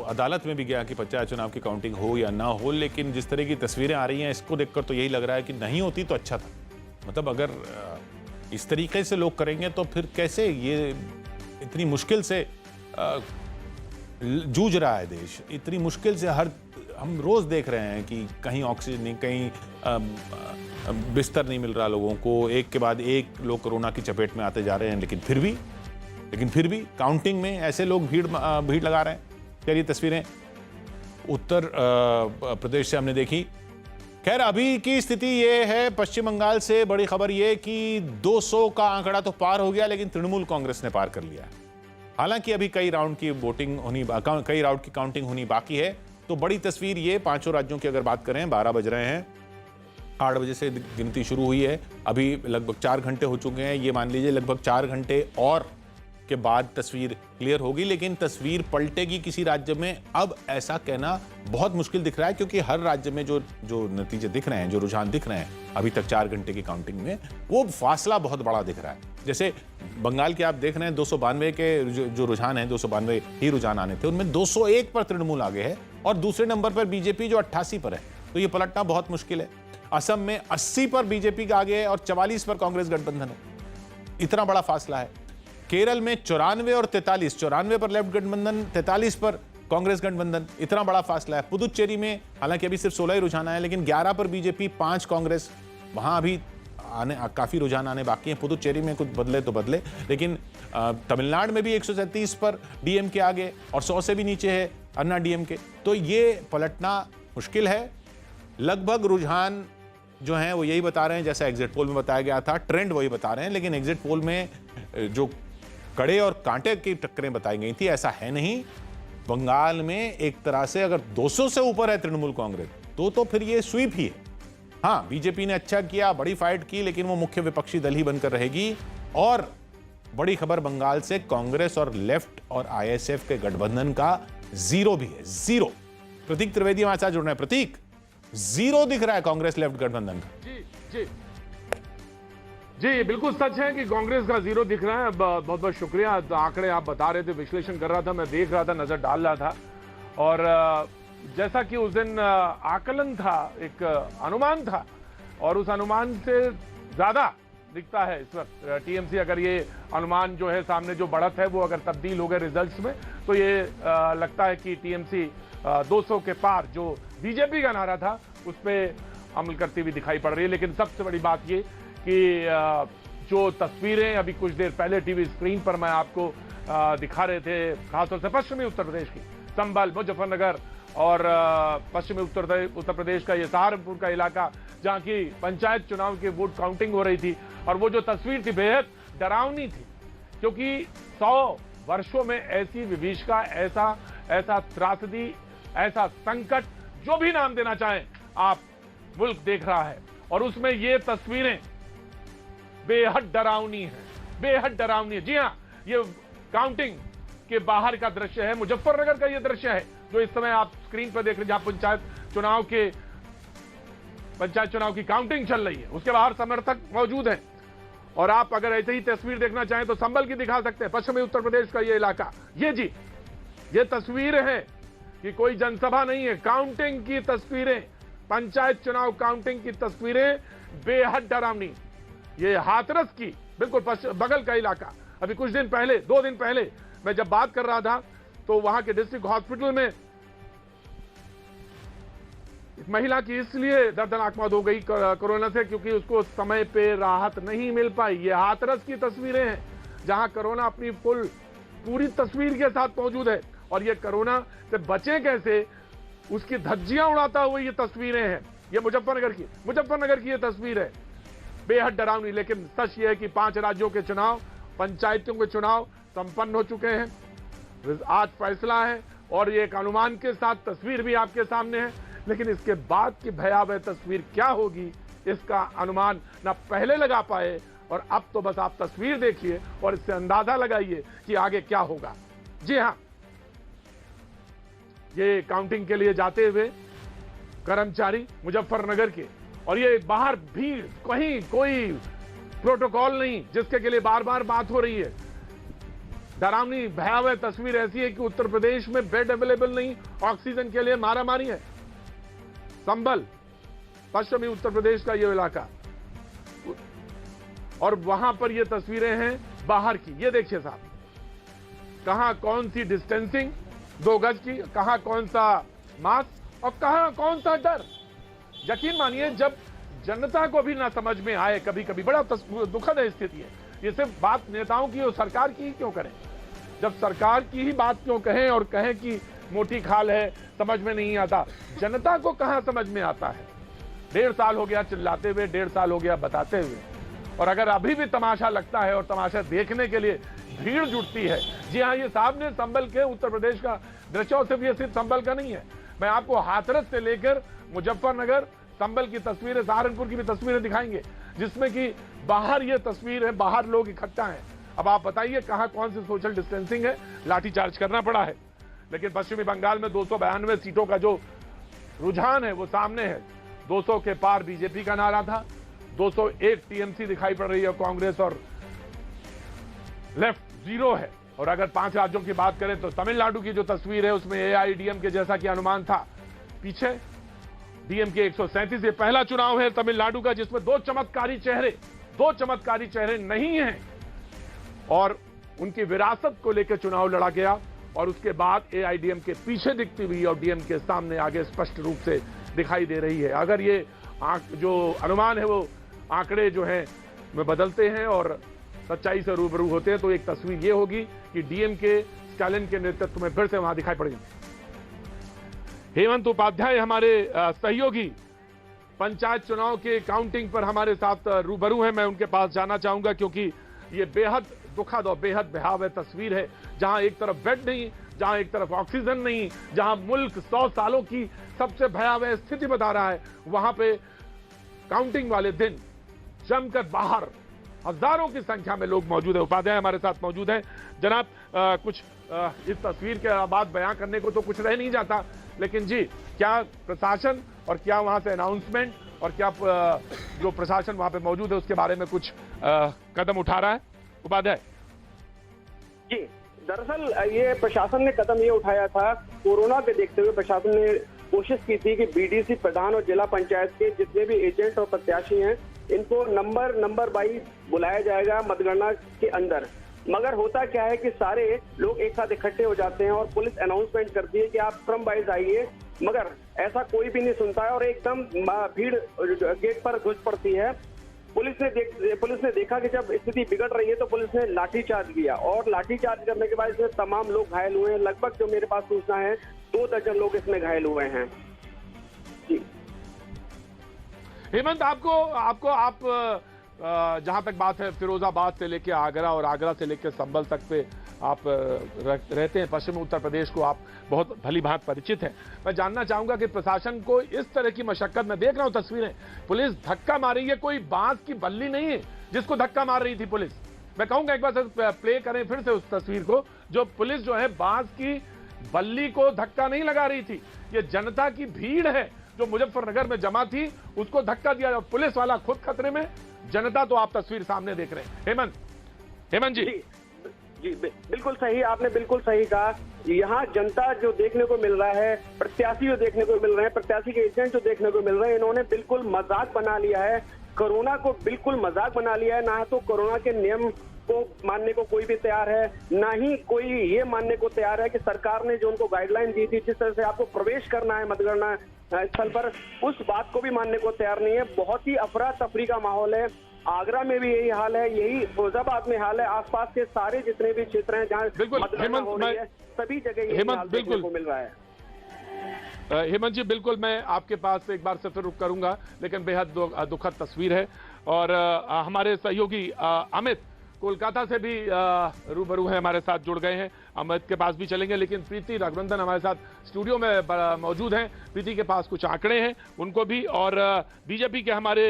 अदालत में भी गया कि पंचायत चुनाव की काउंटिंग हो या ना हो, लेकिन जिस तरह की तस्वीरें आ रही हैं इसको देखकर तो यही लग रहा है कि नहीं होती तो अच्छा था। मतलब अगर इस तरीके से लोग करेंगे तो फिर कैसे, ये इतनी मुश्किल से जूझ रहा है देश, इतनी मुश्किल से हम रोज देख रहे हैं कि कहीं ऑक्सीजन नहीं, कहीं बिस्तर नहीं मिल रहा लोगों को, एक के बाद एक लोग कोरोना की चपेट में आते जा रहे हैं, लेकिन फिर भी काउंटिंग में ऐसे लोग भीड़ लगा रहे हैं। चलिए तस्वीरें उत्तर प्रदेश से हमने देखी। खैर अभी की स्थिति ये है, पश्चिम बंगाल से बड़ी खबर ये कि 200 का आंकड़ा तो पार हो गया, लेकिन तृणमूल कांग्रेस ने पार कर लिया है। हालांकि अभी कई राउंड की काउंटिंग होनी बाकी है। तो बड़ी तस्वीर ये, पांचों राज्यों की अगर बात करें, 12 बज रहे हैं, 8 बजे से गिनती शुरू हुई है, अभी लगभग 4 घंटे हो चुके हैं। ये मान लीजिए लगभग 4 घंटे और के बाद तस्वीर क्लियर होगी, लेकिन तस्वीर पलटेगी किसी राज्य में, अब ऐसा कहना बहुत मुश्किल दिख रहा है, क्योंकि हर राज्य में जो नतीजे दिख रहे हैं, जो रुझान दिख रहे हैं अभी तक 4 घंटे की काउंटिंग में, वो फासला बहुत बड़ा दिख रहा है। जैसे बंगाल के आप देख रहे हैं 292 के जो रुझान है, 292 ही रुझान आने थे, उनमें 201 पर तृणमूल आगे है और दूसरे नंबर पर बीजेपी जो 88 पर है। तो ये पलटना बहुत मुश्किल है। असम में 80 पर बीजेपी का आगे है और 44 पर कांग्रेस गठबंधन है। इतना बड़ा फासला है। केरल में 94 और 43, 94 पर लेफ्ट गठबंधन, 43 पर कांग्रेस गठबंधन, इतना बड़ा फासला है। पुदुचेरी में हालांकि अभी सिर्फ 16 ही रुझान आए, लेकिन 11 पर बीजेपी, 5 कांग्रेस, वहां अभी काफी रुझान आने बाकी हैं। पुदुचेरी में कुछ बदले तो बदले, लेकिन तमिलनाडु में भी 137 पर डीएमके आगे और 100 से भी नीचे है अन्ना डीएमके। तो ये पलटना मुश्किल है। लगभग रुझान जो हैं वो यही बता रहे हैं जैसा एग्जिट पोल में बताया गया था, ट्रेंड वही बता रहे हैं, लेकिन एग्जिट पोल में जो कड़े और कांटे की टक्करें बताई गई थी ऐसा है नहीं। बंगाल में एक तरह से अगर 200 से ऊपर है तृणमूल कांग्रेस तो फिर ये स्वीप ही है। हाँ, बीजेपी ने अच्छा किया, बड़ी फाइट की, लेकिन वो मुख्य विपक्षी दल ही बनकर रहेगी। और बड़ी खबर बंगाल से, कांग्रेस और लेफ्ट और आईएसएफ के गठबंधन का जीरो भी है, जीरो। प्रतीक त्रिवेदी हमारे साथ जुड़ रहे हैं। प्रतीक, जीरो दिख रहा है कांग्रेस लेफ्ट गठबंधन का। जी बिल्कुल सच है कि कांग्रेस का जीरो दिख रहा है। बहुत बहुत शुक्रिया। आंकड़े आप बता रहे थे, विश्लेषण कर रहा था, मैं देख रहा था, नजर डाल रहा था। और जैसा कि उस दिन आकलन था, एक अनुमान था, और उस अनुमान से ज्यादा दिखता है इस वक्त टीएमसी। अगर ये अनुमान जो है सामने जो बढ़त है वो अगर तब्दील हो गए रिजल्ट्स में, तो ये लगता है कि टीएमसी 200 के पार जो बीजेपी का नारा था उस पर अमल करती हुई दिखाई पड़ रही है। लेकिन सबसे बड़ी बात ये कि जो तस्वीरें अभी कुछ देर पहले टीवी स्क्रीन पर मैं आपको दिखा रहे थे, खासतौर से पश्चिमी उत्तर प्रदेश की, संभल, मुजफ्फरनगर और पश्चिमी उत्तर प्रदेश का ये सहारनपुर का इलाका, जहां की पंचायत चुनाव की वोट काउंटिंग हो रही थी, और वो जो तस्वीर थी बेहद डरावनी थी, क्योंकि 100 वर्षों में ऐसी विभीषिका, ऐसा त्रासदी, ऐसा संकट, जो भी नाम देना चाहें आप, मुल्क देख रहा है। और उसमें ये तस्वीरें बेहद डरावनी है, बेहद डरावनी है। जी हाँ, ये काउंटिंग के बाहर का दृश्य है, मुजफ्फरनगर का ये दृश्य है जो इस समय आप स्क्रीन पर देख रहे हैं, जहां पंचायत चुनाव की काउंटिंग चल रही है। उसके बाहर समर्थक मौजूद हैं। और आप अगर ऐसे ही तस्वीर देखना चाहें तो संभल की दिखा सकते हैं, पश्चिमी उत्तर प्रदेश का ये इलाका। ये जी, ये तस्वीर है कि कोई जनसभा नहीं है, काउंटिंग की तस्वीरें, पंचायत चुनाव काउंटिंग की तस्वीरें, बेहद डरावनी। ये हाथरस की बिल्कुल बगल का इलाका। अभी कुछ दिन पहले, 2 दिन पहले मैं जब बात कर रहा था, तो वहां के डिस्ट्रिक्ट हॉस्पिटल में एक महिला की इसलिए दर्दनाक मौत हो गई कोरोना से, क्योंकि उसको समय पे राहत नहीं मिल पाई। ये हाथरस की तस्वीरें हैं, जहां कोरोना अपनी पूरी तस्वीर के साथ मौजूद है। और ये कोरोना से बचे कैसे, उसकी धज्जियां उड़ाता हुआ ये तस्वीरें हैं। ये मुजफ्फरनगर की ये तस्वीर है, बेहद डरावनी। लेकिन सच ये है कि 5 राज्यों के चुनाव, पंचायतों के चुनाव संपन्न हो चुके हैं। आज फैसला है और ये एक अनुमान के साथ तस्वीर भी आपके सामने है। लेकिन इसके बाद की भयावह तस्वीर क्या होगी, इसका अनुमान ना पहले लगा पाए, और अब तो बस आप तस्वीर देखिए और इससे अंदाजा लगाइए कि आगे क्या होगा। जी हां, ये काउंटिंग के लिए जाते हुए कर्मचारी मुजफ्फरनगर के, और ये बाहर भीड़, कहीं कोई प्रोटोकॉल नहीं जिसके लिए बार बार बात हो रही है। डरावनी भयावह तस्वीर ऐसी है कि उत्तर प्रदेश में बेड अवेलेबल नहीं, ऑक्सीजन के लिए मारामारी है। संभल, पश्चिमी उत्तर प्रदेश का ये इलाका, और वहां पर ये तस्वीरें हैं बाहर की। ये देखिए साहब, कहां कौन सी डिस्टेंसिंग 2 गज की, कहां कौन सा मास्क और कहां कौन सा डर। यकीन मानिए, जब जनता को भी ना समझ में आए, कभी कभी बड़ा दुखद स्थिति है। ये सिर्फ बात नेताओं की और सरकार की ही क्यों करें? जब सरकार की ही बात क्यों कहें और कहें कि मोटी खाल है, समझ में नहीं आता। जनता को कहां समझ में आता है? 1.5 साल हो गया चिल्लाते हुए, 1.5 साल हो गया बताते हुए, और अगर अभी भी तमाशा लगता है और तमाशा देखने के लिए भीड़ जुटती है। जी हाँ, ये सामने संभल के उत्तर प्रदेश का दृश्य, और सिर्फ ये सिर्फ संभल का नहीं है। मैं आपको हाथरस से लेकर मुजफ्फरनगर, संभल की तस्वीरें, सहारनपुर की भी तस्वीरें दिखाएंगे, जिसमें कि बाहर ये तस्वीर है, बाहर लोग इकट्ठा हैं। अब आप बताइए कहां कौन सी सोशल डिस्टेंसिंग है? लाठीचार्ज करना पड़ा है। लेकिन पश्चिमी बंगाल में 292 सीटों का जो रुझान है वो सामने है। 200 के पार बीजेपी का नारा था, 201 टीएमसी दिखाई पड़ रही है कांग्रेस, और लेफ्ट 0 है। और अगर 5 राज्यों की बात करें तो तमिलनाडु की जो तस्वीर है उसमें एआईडीएमके जैसा कि अनुमान था, पीछे डीएमके 137। ये पहला चुनाव है तमिलनाडु का जिसमें 2 चमत्कारी चेहरे नहीं हैं, और उनकी विरासत को लेकर चुनाव लड़ा गया। और उसके बाद एआईडीएमके पीछे दिखती हुई और डीएमके सामने आगे स्पष्ट रूप से दिखाई दे रही है। अगर ये जो अनुमान है वो आंकड़े जो हैं में बदलते हैं और सच्चाई से रूबरू होते हैं, तो एक तस्वीर ये होगी कि डीएमके स्टालिन के नेतृत्व में फिर से वहां दिखाई पड़ेगी। हेमंत उपाध्याय हमारे सहयोगी पंचायत चुनाव के काउंटिंग पर हमारे साथ रूबरू हैं। मैं उनके पास जाना चाहूंगा क्योंकि ये बेहद दुखद और बेहद भयावह तस्वीर है, जहां एक तरफ बेड नहीं, जहां एक तरफ ऑक्सीजन नहीं, जहां मुल्क 100 सालों की सबसे भयावह स्थिति बता रहा है, वहां पे काउंटिंग वाले दिन जमकर बाहर हजारों की संख्या में लोग मौजूद है। उपाध्याय हमारे साथ मौजूद है। जनाब, कुछ इस तस्वीर के बाद बयां करने को तो कुछ रह नहीं जाता, लेकिन जी, क्या प्रशासन और क्या वहां से अनाउंसमेंट और क्या जो प्रशासन वहां पे मौजूद है उसके बारे में कुछ कदम उठा रहा है? उपाध्याय जी, दरअसल ये प्रशासन ने कदम ये उठाया था, कोरोना के देखते हुए प्रशासन ने कोशिश की थी कि बीडीसी प्रधान और जिला पंचायत के जितने भी एजेंट और प्रत्याशी हैं, इनको नंबर वाइज बुलाया जाएगा मतगणना के अंदर। मगर होता क्या है कि सारे लोग एक साथ इकट्ठे हो जाते हैं और पुलिस अनाउंसमेंट करती है कि आप क्रम वाइज आइए, मगर ऐसा कोई भी नहीं सुनता है और एकदम भीड़ गेट पर घुस पड़ती है। पुलिस ने देखा कि जब स्थिति बिगड़ रही है तो पुलिस ने लाठीचार्ज किया, और लाठीचार्ज करने के बाद इसमें तमाम लोग घायल हुए हैं। लगभग जो मेरे पास सूचना है 2 दर्जन लोग इसमें घायल हुए हैं। जी हेमंत, आप जहां तक बात है फिरोजाबाद से लेकर आगरा और आगरा से लेकर संभल तक पे आप रहते हैं, पश्चिमी उत्तर प्रदेश को आप बहुत भली भांति परिचित हैं। मैं जानना चाहूंगा कि प्रशासन को इस तरह की मशक्कत, मैं देख रहा हूं तस्वीरें, पुलिस धक्का मार रही है, कोई बांस की बल्ली नहीं है जिसको धक्का मार रही थी पुलिस। मैं कहूंगा एक बार प्ले करें फिर से उस तस्वीर को, जो पुलिस जो है बांस की बल्ली को धक्का नहीं लगा रही थी। ये जनता की भीड़ है जो मुजफ्फरनगर में जमा थी, उसको धक्का दिया, और पुलिस वाला खुद खतरे में, जनता तो आप तस्वीर सामने देख रहे हैं। हेमंत जी, जी बिल्कुल सही, आपने बिल्कुल सही कहा। यहाँ जनता जो देखने को मिल रहा है, प्रत्याशी जो देखने को मिल रहे हैं, प्रत्याशी के एजेंट जो देखने को मिल रहे हैं, इन्होंने बिल्कुल मजाक बना लिया है, कोरोना को बिल्कुल मजाक बना लिया है। ना तो कोरोना के नियम को मानने को कोई भी तैयार है, ना ही कोई ये मानने को तैयार है कि सरकार ने जो उनको गाइडलाइन दी थी, जिस तरह से आपको प्रवेश करना है मतगणना स्थल पर, उस बात को भी मानने को तैयार नहीं है। बहुत ही अफरा तफरी का माहौल है। आगरा में भी यही हाल है, यही फिरोजाबाद में हाल है, आसपास के सारे जितने भी क्षेत्र हैं जहाँ मतगणना हो रही है, सभी जगह यही हाल देखने को मिल रहा है। हेमंत जी, बिल्कुल मैं आपके पास एक बार से फिर रुक करूंगा, लेकिन बेहद दुखद तस्वीर है। और हमारे सहयोगी अमित कोलकाता से भी रूबरू है, हमारे साथ जुड़ गए हैं। अमित के पास भी चलेंगे, लेकिन प्रीति रघुनंदन हमारे साथ स्टूडियो में मौजूद हैं। प्रीति के पास कुछ आंकड़े हैं उनको भी, और बीजेपी के हमारे